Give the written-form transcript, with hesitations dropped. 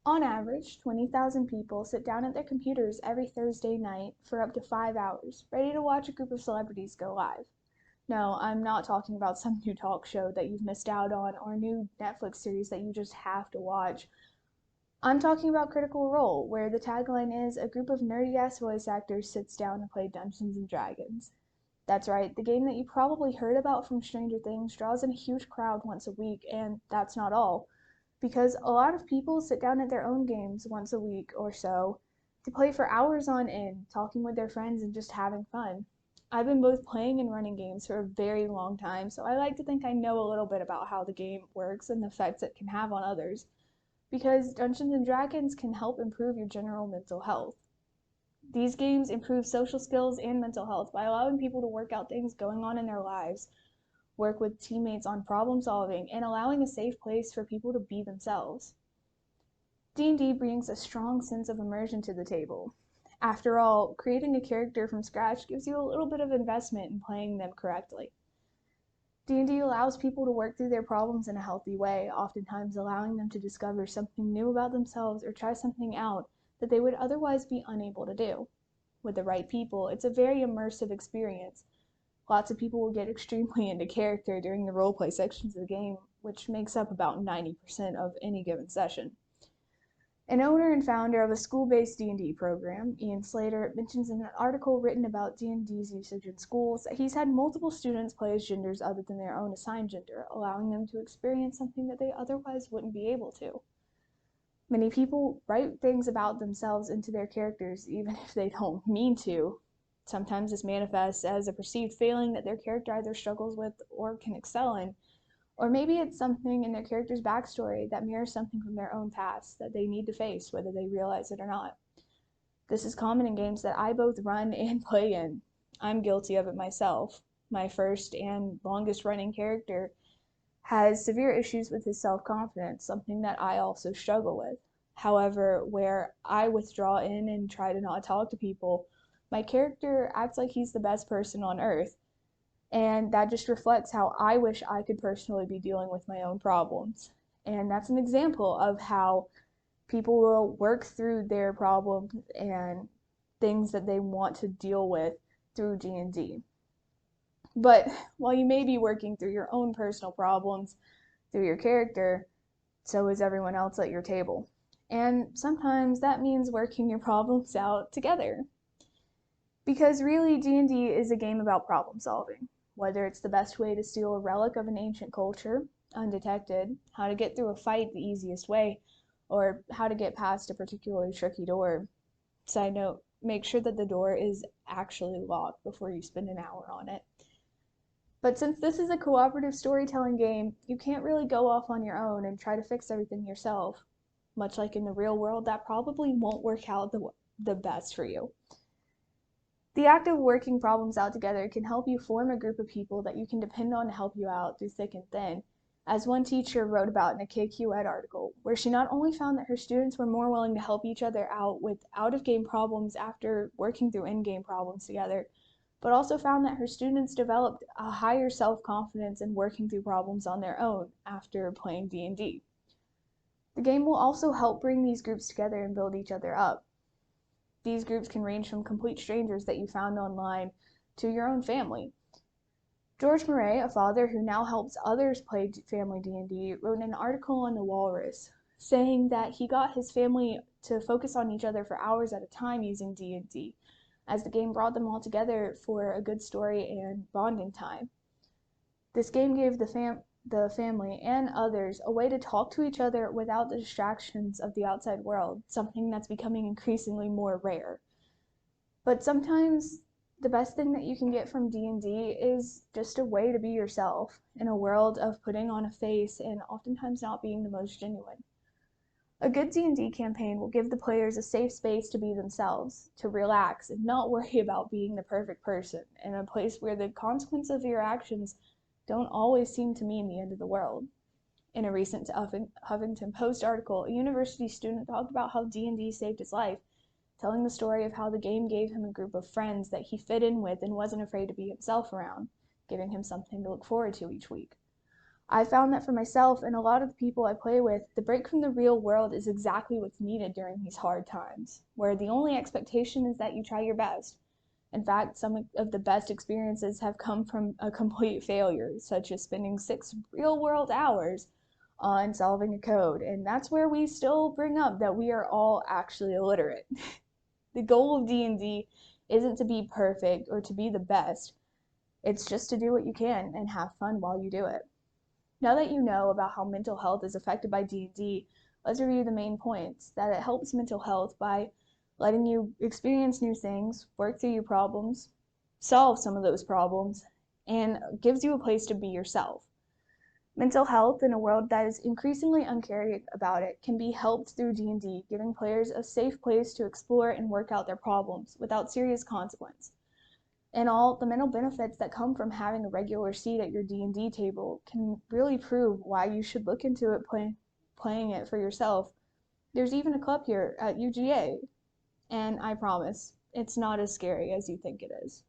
On average, 20,000 people sit down at their computers every Thursday night for up to 5 hours, ready to watch a group of celebrities go live. No, I'm not talking about some new talk show that you've missed out on or new Netflix series that you just have to watch. I'm talking about Critical Role, where the tagline is a group of nerdy ass voice actors sits down to play Dungeons and Dragons. That's right, the game that you probably heard about from Stranger Things draws in a huge crowd once a week, and that's not all. Because a lot of people sit down at their own games once a week or so to play for hours on end, talking with their friends and just having fun. I've been both playing and running games for a very long time, so I like to think I know a little bit about how the game works and the effects it can have on others, because Dungeons and Dragons can help improve your general mental health. These games improve social skills and mental health by allowing people to work out things going on in their lives, work with teammates on problem solving, and allowing a safe place for people to be themselves. D&D brings a strong sense of immersion to the table. After all, creating a character from scratch gives you a little bit of investment in playing them correctly. D&D allows people to work through their problems in a healthy way, oftentimes allowing them to discover something new about themselves or try something out that they would otherwise be unable to do. With the right people, it's a very immersive experience. Lots of people will get extremely into character during the roleplay sections of the game, which makes up about 90% of any given session. An owner and founder of a school-based D&D program, Ian Slater, mentions in an article written about D&D's usage in schools that he's had multiple students play as genders other than their own assigned gender, allowing them to experience something that they otherwise wouldn't be able to. Many people write things about themselves into their characters even if they don't mean to. Sometimes this manifests as a perceived failing that their character either struggles with or can excel in, or maybe it's something in their character's backstory that mirrors something from their own past that they need to face, whether they realize it or not. This is common in games that I both run and play in. I'm guilty of it myself. My first and longest running character has severe issues with his self-confidence, something that I also struggle with. However, where I withdraw in and try to not talk to people, my character acts like he's the best person on earth, and that just reflects how I wish I could personally be dealing with my own problems. And that's an example of how people will work through their problems and things that they want to deal with through D&D. But while you may be working through your own personal problems through your character, so is everyone else at your table. And sometimes that means working your problems out together. Because really, D&D is a game about problem solving. Whether it's the best way to steal a relic of an ancient culture, undetected, how to get through a fight the easiest way, or how to get past a particularly tricky door. Side note, make sure that the door is actually locked before you spend an hour on it. But since this is a cooperative storytelling game, you can't really go off on your own and try to fix everything yourself. Much like in the real world, that probably won't work out the best for you. The act of working problems out together can help you form a group of people that you can depend on to help you out through thick and thin, as one teacher wrote about in a KQ Ed article, where she not only found that her students were more willing to help each other out with out-of-game problems after working through in-game problems together, but also found that her students developed a higher self-confidence in working through problems on their own after playing D&D. The game will also help bring these groups together and build each other up. These groups can range from complete strangers that you found online to your own family. George Murray, a father who now helps others play family D&D, wrote an article on the Walrus, saying that he got his family to focus on each other for hours at a time using D&D, as the game brought them all together for a good story and bonding time. This game gave the family and others a way to talk to each other without the distractions of the outside world, something that's becoming increasingly more rare. But sometimes the best thing that you can get from D&D is just a way to be yourself in a world of putting on a face and oftentimes not being the most genuine. A good D&D campaign will give the players a safe space to be themselves, to relax and not worry about being the perfect person, in a place where the consequence of your actions don't always seem to mean the end of the world. In a recent Huffington Post article, a university student talked about how D&D saved his life, telling the story of how the game gave him a group of friends that he fit in with and wasn't afraid to be himself around, giving him something to look forward to each week. I found that for myself and a lot of the people I play with, the break from the real world is exactly what's needed during these hard times, where the only expectation is that you try your best. In fact, some of the best experiences have come from a complete failure, such as spending 6 real-world hours on solving a code. And that's where we still bring up that we are all actually illiterate. The goal of D&D isn't to be perfect or to be the best. It's just to do what you can and have fun while you do it. Now that you know about how mental health is affected by D&D, let's review the main points. That it helps mental health by letting you experience new things, work through your problems, solve some of those problems, and gives you a place to be yourself. Mental health in a world that is increasingly uncaring about it can be helped through D&D, giving players a safe place to explore and work out their problems without serious consequence. And all the mental benefits that come from having a regular seat at your D&D table can really prove why you should look into it playing it for yourself. There's even a club here at UGA, and I promise, it's not as scary as you think it is.